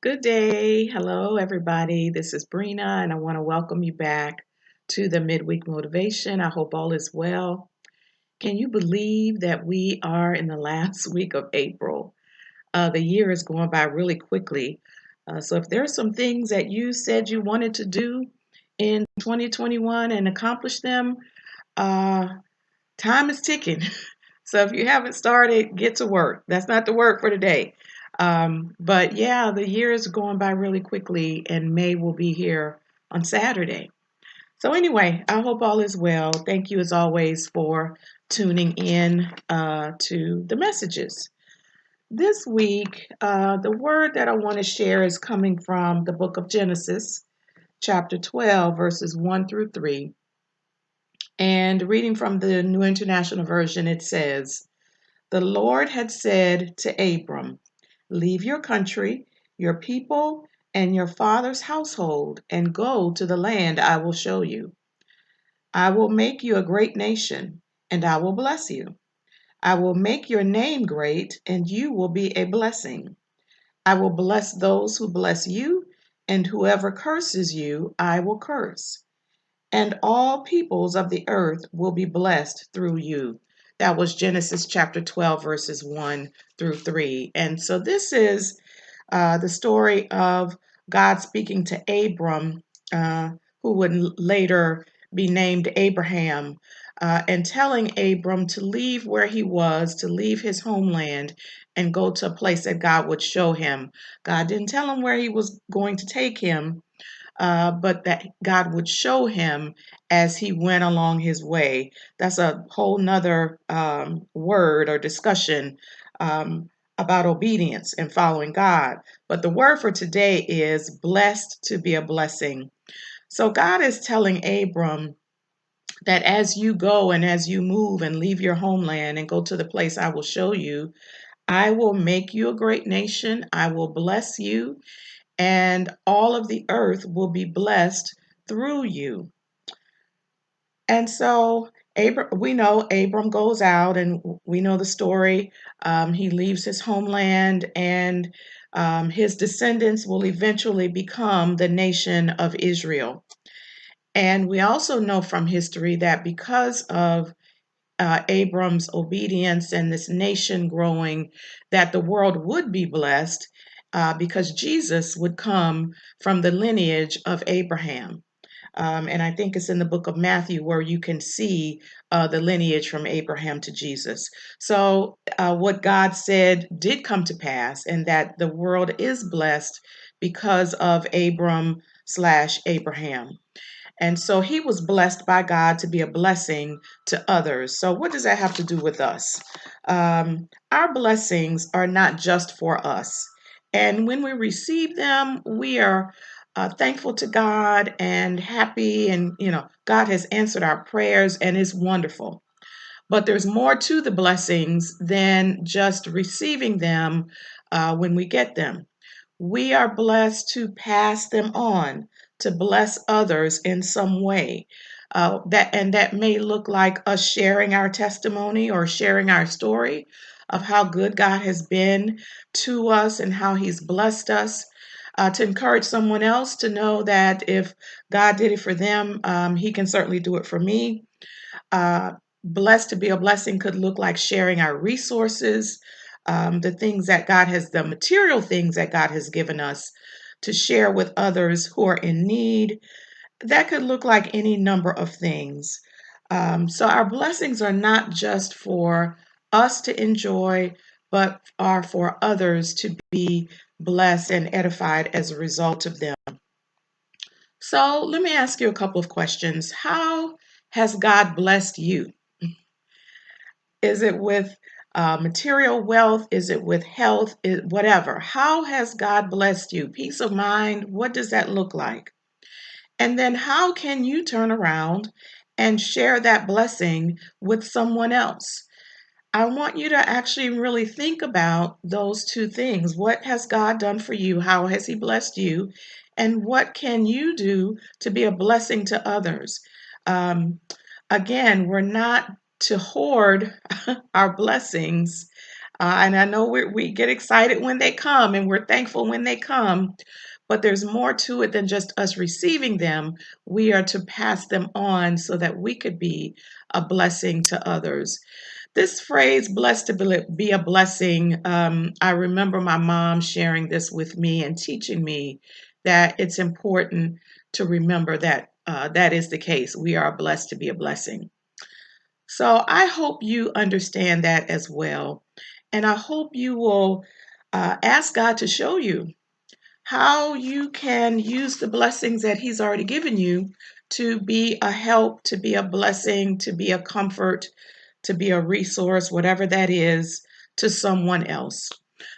Good day. Hello, everybody. This is Brina, and I want to welcome you back to the Midweek Motivation. I hope all is well. Can you believe that we are in the last week of April? The year is going by really quickly. So, if there are some things that you said you wanted to do in 2021 and accomplish them, uh, time is ticking. So if you haven't started, get to work. That's not the work for today. But yeah, the year is going by really quickly, and May will be here on Saturday. So anyway, I hope all is well. Thank you as always for tuning in to the messages. This week, the word that I want to share is coming from the book of Genesis, chapter 12, verses 1 through 3. And reading from the New International Version, it says, The Lord had said to Abram, Leave your country, your people, and your father's household, and go to the land I will show you. I will make you a great nation, and I will bless you. I will make your name great, and you will be a blessing. I will bless those who bless you, and whoever curses you, I will curse. And all peoples of the earth will be blessed through you. That was Genesis chapter 12, verses 1 through 3. And so this is the story of God speaking to Abram, who would later be named Abraham, and telling Abram to leave where he was, to leave his homeland, and go to a place that God would show him. God didn't tell him where he was going to take him, but that God would show him as he went along his way. That's a whole nother word or discussion about obedience and following God. But the word for today is blessed to be a blessing. So God is telling Abram that as you go and as you move and leave your homeland and go to the place I will show you, I will make you a great nation. I will bless you, and all of the earth will be blessed through you. And so we know Abram goes out, and we know the story. He leaves his homeland, and his descendants will eventually become the nation of Israel. And we also know from history that because of Abram's obedience and this nation growing, that the world would be blessed because Jesus would come from the lineage of Abraham. And I think it's in the book of Matthew where you can see the lineage from Abraham to Jesus. So, what God said did come to pass, and that the world is blessed because of Abram/Abraham. And so he was blessed by God to be a blessing to others. So, what does that have to do with us? Our blessings are not just for us. And when we receive them, we are thankful to God and happy. And, God has answered our prayers and is wonderful. But there's more to the blessings than just receiving them when we get them. We are blessed to pass them on, to bless others in some way. That may look like us sharing our testimony or sharing our story of how good God has been to us and how He's blessed us. To encourage someone else to know that if God did it for them, He can certainly do it for me. Uh, Blessed to be a blessing could look like sharing our resources, the material things that God has given us to share with others who are in need. That could look like any number of things. So our blessings are not just for us to enjoy, but are for others to be blessed and edified as a result of them. So let me ask you a couple of questions. How has God blessed you? Is it with material wealth? Is it with health? Whatever. How has God blessed you? Peace of mind? What does that look like? And then how can you turn around and share that blessing with someone else? I want you to actually really think about those two things. What has God done for you? How has He blessed you? And what can you do to be a blessing to others? Again, we're not to hoard our blessings. And I know we get excited when they come and we're thankful when they come, but there's more to it than just us receiving them. We are to pass them on so that we could be a blessing to others. This phrase, blessed to be a blessing, I remember my mom sharing this with me and teaching me that it's important to remember that that is the case. We are blessed to be a blessing. So I hope you understand that as well. And I hope you will ask God to show you how you can use the blessings that He's already given you to be a help, to be a blessing, to be a comfort, to be a resource, whatever that is, to someone else.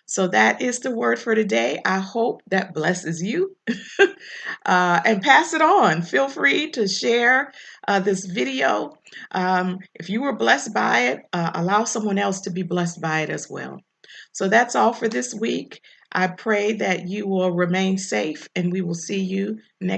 So that is the word for today. I hope that blesses you. And pass it on. Feel free to share this video. If you were blessed by it, allow someone else to be blessed by it as well. So that's all for this week. I pray that you will remain safe, and we will see you next